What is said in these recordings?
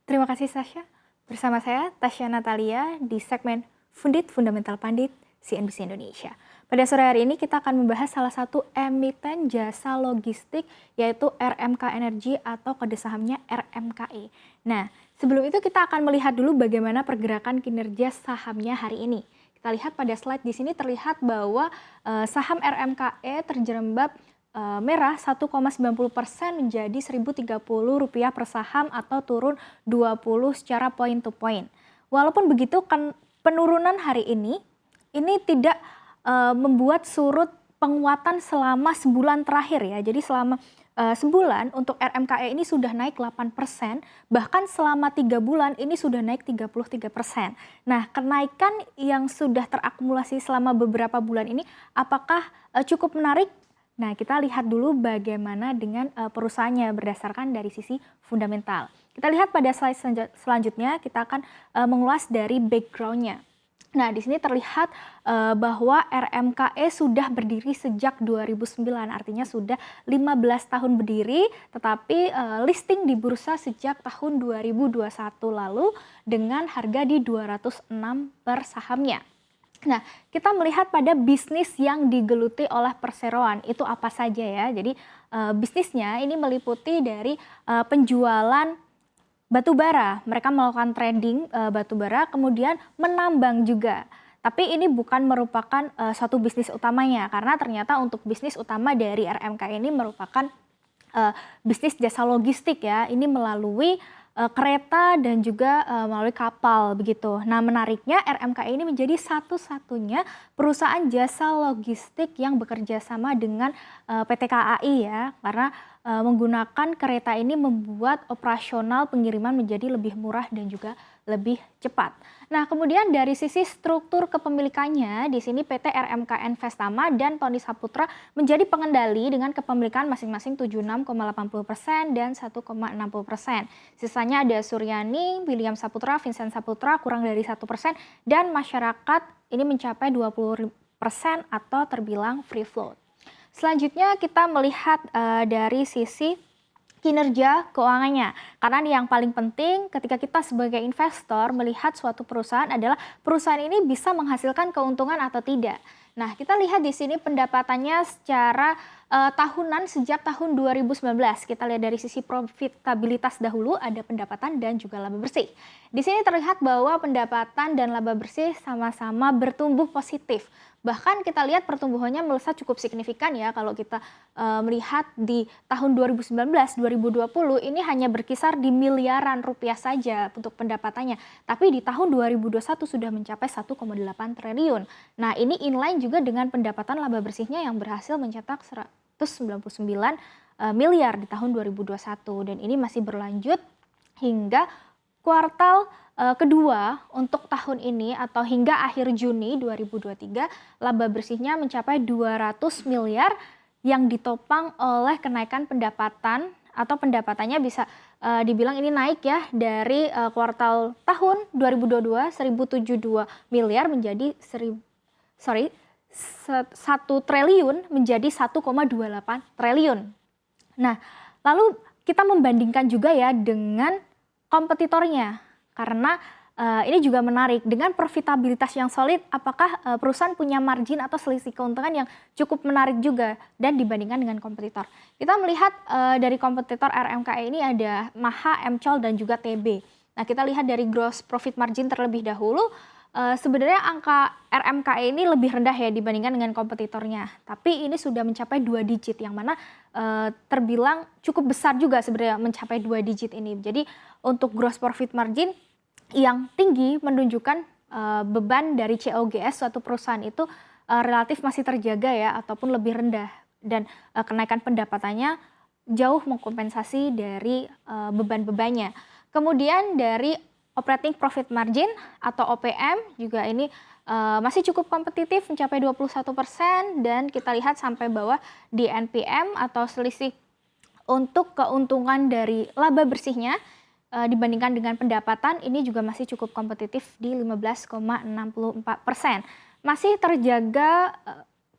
Terima kasih Sasha. Bersama saya Tasya Natalia di segmen Fundit Fundamental Pandit CNBC Indonesia. Pada sore hari ini kita akan membahas salah satu emiten jasa logistik yaitu RMK Energy atau kode sahamnya RMKE. Nah, sebelum itu kita akan melihat dulu bagaimana pergerakan kinerja sahamnya hari ini. Kita lihat pada slide di sini terlihat bahwa saham RMKE terjerembab merah 1,90% menjadi Rp1.030 per saham atau turun 20 secara point to point. Walaupun begitu kan penurunan hari ini tidak membuat surut penguatan selama sebulan terakhir ya. Jadi selama sebulan untuk RMKE ini sudah naik 8%, bahkan selama 3 bulan ini sudah naik 33%. Nah, kenaikan yang sudah terakumulasi selama beberapa bulan ini apakah cukup menarik? Nah, kita lihat dulu bagaimana dengan perusahaannya berdasarkan dari sisi fundamental. Kita lihat pada slide selanjutnya, kita akan mengulas dari background-nya. Nah, di sini terlihat bahwa RMKE sudah berdiri sejak 2009, artinya sudah 15 tahun berdiri, tetapi listing di bursa sejak tahun 2021 lalu dengan harga di 206 per sahamnya. Nah, kita melihat pada bisnis yang digeluti oleh perseroan, itu apa saja ya. Jadi bisnisnya ini meliputi dari penjualan batu bara, mereka melakukan trading batu bara, kemudian menambang juga. Tapi ini bukan merupakan suatu bisnis utamanya, karena ternyata untuk bisnis utama dari RMK ini merupakan bisnis jasa logistik ya. Ini melalui kereta dan juga melalui kapal begitu. Nah, menariknya RMK ini menjadi satu-satunya perusahaan jasa logistik yang bekerja sama dengan PT KAI ya, karena menggunakan kereta ini membuat operasional pengiriman menjadi lebih murah dan juga lebih cepat. Nah, kemudian dari sisi struktur kepemilikannya, di sini PT RMK Investama dan Tony Saputra menjadi pengendali dengan kepemilikan masing-masing 76,80% dan 1,60%. Sisanya ada Suryani, William Saputra, Vincent Saputra kurang dari 1% dan masyarakat ini mencapai 20% atau terbilang free float. Selanjutnya kita melihat dari sisi kinerja keuangannya. Karena yang paling penting ketika kita sebagai investor melihat suatu perusahaan adalah perusahaan ini bisa menghasilkan keuntungan atau tidak. Nah, kita lihat di sini pendapatannya secara tahunan sejak tahun 2019. Kita lihat dari sisi profitabilitas dahulu, ada pendapatan dan juga laba bersih. Di sini terlihat bahwa pendapatan dan laba bersih sama-sama bertumbuh positif. Bahkan kita lihat pertumbuhannya melesat cukup signifikan ya, kalau kita melihat di tahun 2019-2020 ini hanya berkisar di miliaran rupiah saja untuk pendapatannya. Tapi di tahun 2021 sudah mencapai 1,8 triliun. Nah, ini inline juga dengan pendapatan laba bersihnya yang berhasil mencetak 199 miliar di tahun 2021 dan ini masih berlanjut hingga kuartal kedua untuk tahun ini atau hingga akhir Juni 2023 laba bersihnya mencapai 200 miliar yang ditopang oleh kenaikan pendapatan atau pendapatannya bisa dibilang ini naik ya dari kuartal tahun 2022 1.072 miliar menjadi 1 triliun menjadi 1,28 triliun. Nah, lalu kita membandingkan juga ya dengan kompetitornya. Karena ini juga menarik, dengan profitabilitas yang solid, apakah perusahaan punya margin atau selisih keuntungan yang cukup menarik juga dan dibandingkan dengan kompetitor. Kita melihat dari kompetitor RMKE ini ada Maha, MCOL, dan juga TB. Nah, kita lihat dari gross profit margin terlebih dahulu, sebenarnya angka RMKE ini lebih rendah ya dibandingkan dengan kompetitornya. Tapi ini sudah mencapai 2 digit, yang mana terbilang cukup besar juga sebenarnya mencapai 2 digit ini. Jadi untuk gross profit margin yang tinggi menunjukkan beban dari COGS suatu perusahaan itu relatif masih terjaga ya ataupun lebih rendah dan kenaikan pendapatannya jauh mengkompensasi dari beban-bebannya. Kemudian dari operating profit margin atau OPM juga ini masih cukup kompetitif mencapai 21% dan kita lihat sampai bawah di NPM atau selisih untuk keuntungan dari laba bersihnya dibandingkan dengan pendapatan ini juga masih cukup kompetitif di 15,64%. Masih terjaga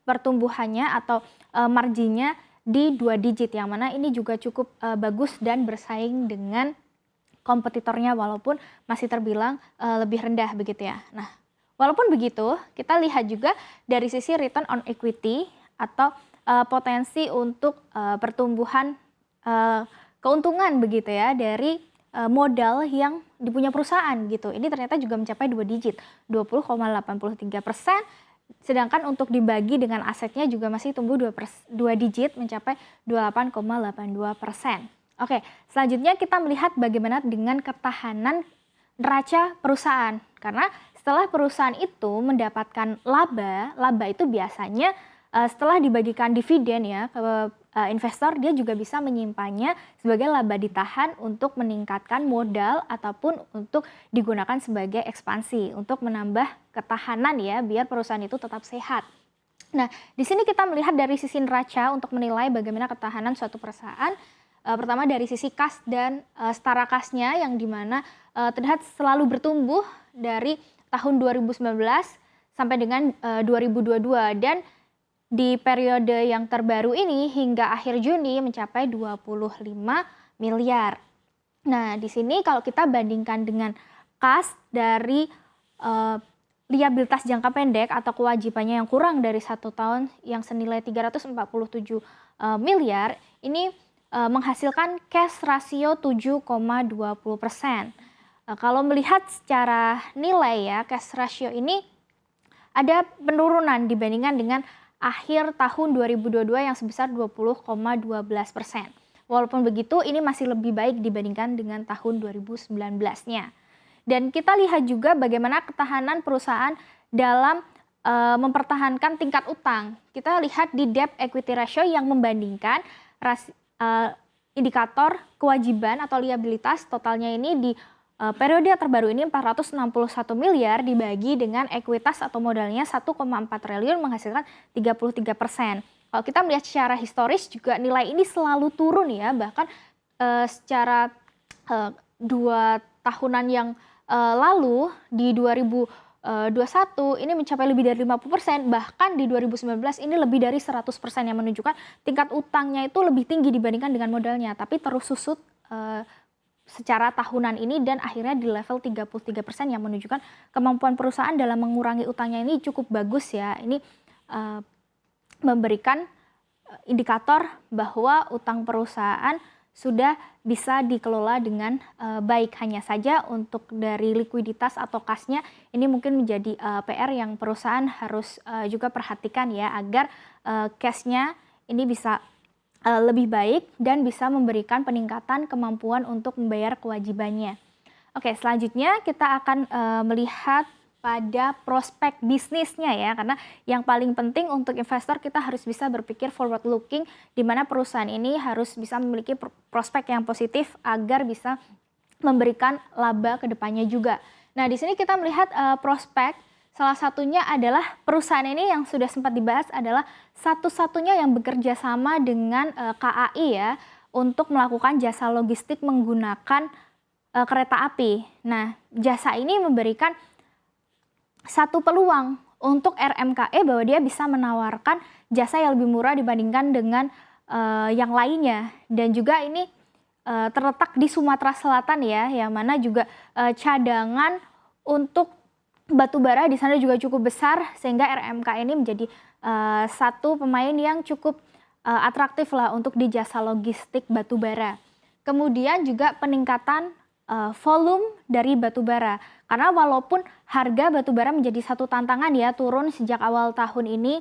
pertumbuhannya atau marginnya di 2 digit yang mana ini juga cukup bagus dan bersaing dengan kompetitornya walaupun masih terbilang lebih rendah begitu ya. Nah, walaupun begitu, kita lihat juga dari sisi return on equity atau potensi untuk pertumbuhan keuntungan begitu ya dari modal yang dipunya perusahaan gitu. Ini ternyata juga mencapai 2 digit, 20,83%. Sedangkan untuk dibagi dengan asetnya juga masih tumbuh 2 digit mencapai 28,82%. Oke, selanjutnya kita melihat bagaimana dengan ketahanan neraca perusahaan. Karena setelah perusahaan itu mendapatkan laba itu biasanya setelah dibagikan dividen ya ke investor, dia juga bisa menyimpannya sebagai laba ditahan untuk meningkatkan modal ataupun untuk digunakan sebagai ekspansi untuk menambah ketahanan ya biar perusahaan itu tetap sehat. Nah, di sini kita melihat dari sisi neraca untuk menilai bagaimana ketahanan suatu perusahaan. Pertama dari sisi kas dan setara kasnya yang dimana terlihat selalu bertumbuh dari tahun 2019 sampai dengan 2022 dan di periode yang terbaru ini hingga akhir Juni mencapai 25 miliar. Nah, di sini kalau kita bandingkan dengan kas dari liabilitas jangka pendek atau kewajibannya yang kurang dari 1 tahun yang senilai 347 miliar, ini menghasilkan cash ratio 7,20%. Kalau melihat secara nilai ya, cash ratio ini ada penurunan dibandingkan dengan akhir tahun 2022 yang sebesar 20,12%. Walaupun begitu, ini masih lebih baik dibandingkan dengan tahun 2019-nya. Dan kita lihat juga bagaimana ketahanan perusahaan dalam mempertahankan tingkat utang. Kita lihat di debt equity ratio yang membandingkan indikator kewajiban atau liabilitas totalnya ini di periode terbaru ini 461 miliar dibagi dengan ekuitas atau modalnya 1,4 triliun menghasilkan 33%. Kalau kita melihat secara historis juga nilai ini selalu turun ya, bahkan secara 2 tahunan yang lalu di 2021 ini mencapai lebih dari 50%, bahkan di 2019 ini lebih dari 100% yang menunjukkan tingkat utangnya itu lebih tinggi dibandingkan dengan modalnya, tapi terus susut secara tahunan ini dan akhirnya di level 33% yang menunjukkan kemampuan perusahaan dalam mengurangi utangnya ini cukup bagus ya. Ini memberikan indikator bahwa utang perusahaan sudah bisa dikelola dengan baik. Hanya saja untuk dari likuiditas atau kasnya ini mungkin menjadi PR yang perusahaan harus juga perhatikan ya agar cashnya ini bisa lebih baik dan bisa memberikan peningkatan kemampuan untuk membayar kewajibannya. Oke, selanjutnya kita akan melihat pada prospek bisnisnya ya, karena yang paling penting untuk investor kita harus bisa berpikir forward looking, di mana perusahaan ini harus bisa memiliki prospek yang positif agar bisa memberikan laba ke depannya juga. Nah, di sini kita melihat prospek. Salah satunya adalah perusahaan ini yang sudah sempat dibahas adalah satu-satunya yang bekerja sama dengan KAI ya untuk melakukan jasa logistik menggunakan kereta api. Nah, jasa ini memberikan satu peluang untuk RMKE bahwa dia bisa menawarkan jasa yang lebih murah dibandingkan dengan yang lainnya. Dan juga ini terletak di Sumatera Selatan ya, yang mana juga cadangan untuk batu bara di sana juga cukup besar sehingga RMK ini menjadi satu pemain yang cukup atraktif lah untuk di jasa logistik batu bara. Kemudian juga peningkatan volume dari batu bara. Karena walaupun harga batu bara menjadi satu tantangan ya turun sejak awal tahun ini,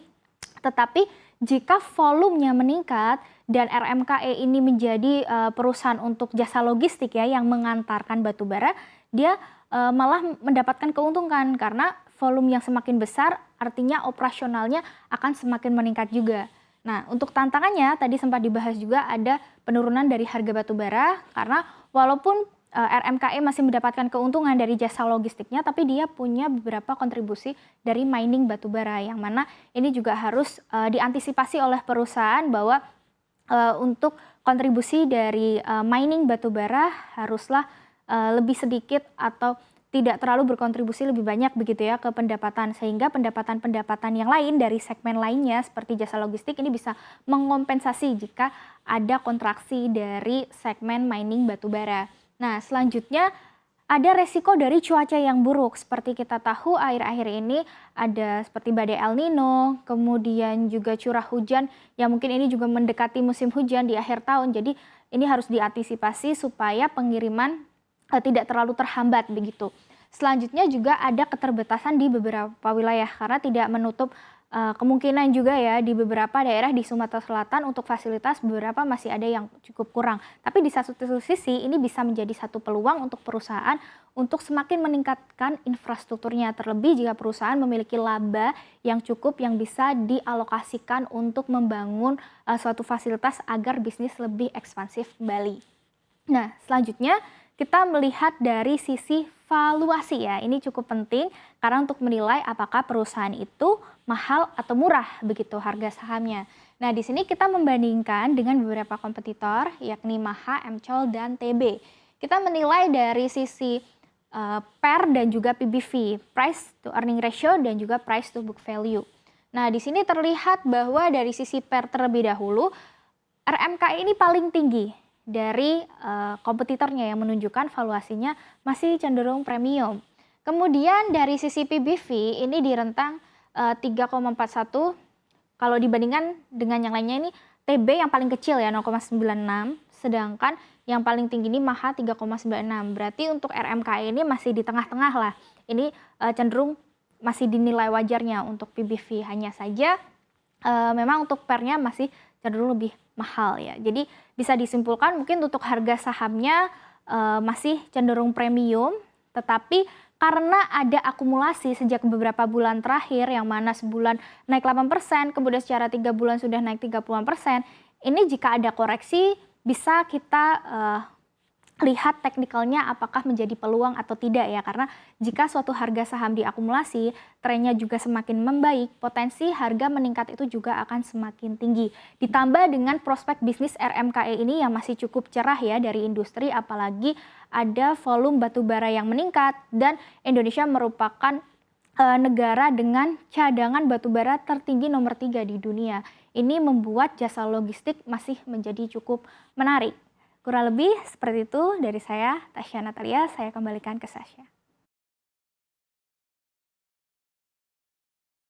tetapi jika volumenya meningkat dan RMKE ini menjadi perusahaan untuk jasa logistik ya yang mengantarkan batu bara, dia malah mendapatkan keuntungan karena volume yang semakin besar artinya operasionalnya akan semakin meningkat juga. Nah, untuk tantangannya tadi sempat dibahas juga ada penurunan dari harga batu bara karena walaupun RMKE masih mendapatkan keuntungan dari jasa logistiknya, tapi dia punya beberapa kontribusi dari mining batu bara yang mana ini juga harus diantisipasi oleh perusahaan bahwa untuk kontribusi dari mining batu bara haruslah lebih sedikit atau tidak terlalu berkontribusi lebih banyak begitu ya ke pendapatan, sehingga pendapatan-pendapatan yang lain dari segmen lainnya seperti jasa logistik ini bisa mengompensasi jika ada kontraksi dari segmen mining batu bara. Nah, selanjutnya ada resiko dari cuaca yang buruk. Seperti kita tahu akhir-akhir ini ada seperti badai El Nino, kemudian juga curah hujan yang mungkin ini juga mendekati musim hujan di akhir tahun. Jadi ini harus diantisipasi supaya pengiriman tidak terlalu terhambat begitu. Selanjutnya juga ada keterbatasan di beberapa wilayah karena tidak menutup kemungkinan juga ya di beberapa daerah di Sumatera Selatan untuk fasilitas beberapa masih ada yang cukup kurang. Tapi di satu sisi ini bisa menjadi satu peluang untuk perusahaan untuk semakin meningkatkan infrastrukturnya. Terlebih jika perusahaan memiliki laba yang cukup yang bisa dialokasikan untuk membangun suatu fasilitas agar bisnis lebih ekspansif kembali. Nah, selanjutnya kita melihat dari sisi valuasi ya. Ini cukup penting karena untuk menilai apakah perusahaan itu mahal atau murah begitu harga sahamnya. Nah, di sini kita membandingkan dengan beberapa kompetitor yakni Maha, MCOL, dan TB. Kita menilai dari sisi PER dan juga PBV, price to earning ratio dan juga price to book value. Nah, di sini terlihat bahwa dari sisi PER terlebih dahulu RMKI ini paling tinggi dari kompetitornya yang menunjukkan valuasinya masih cenderung premium. Kemudian dari sisi PBV ini di rentang 3,41, kalau dibandingkan dengan yang lainnya ini TB yang paling kecil ya 0,96, sedangkan yang paling tinggi ini Maha 3,96. Berarti untuk RMKI ini masih di tengah-tengah lah. Ini cenderung masih dinilai wajarnya untuk PBV, hanya saja memang untuk PER-nya masih cenderung lebih mahal ya. Jadi bisa disimpulkan mungkin untuk harga sahamnya masih cenderung premium, tetapi karena ada akumulasi sejak beberapa bulan terakhir yang mana sebulan naik 8%, kemudian secara 3 bulan sudah naik 30%, ini jika ada koreksi bisa kita lihat teknikalnya apakah menjadi peluang atau tidak ya, karena jika suatu harga saham diakumulasi, trennya juga semakin membaik, potensi harga meningkat itu juga akan semakin tinggi. Ditambah dengan prospek bisnis RMKE ini yang masih cukup cerah ya dari industri, apalagi ada volume batubara yang meningkat dan Indonesia merupakan negara dengan cadangan batubara tertinggi nomor 3 di dunia. Ini membuat jasa logistik masih menjadi cukup menarik. Kurang lebih seperti itu dari saya, Tasya Natalia. Saya kembalikan ke Sasha.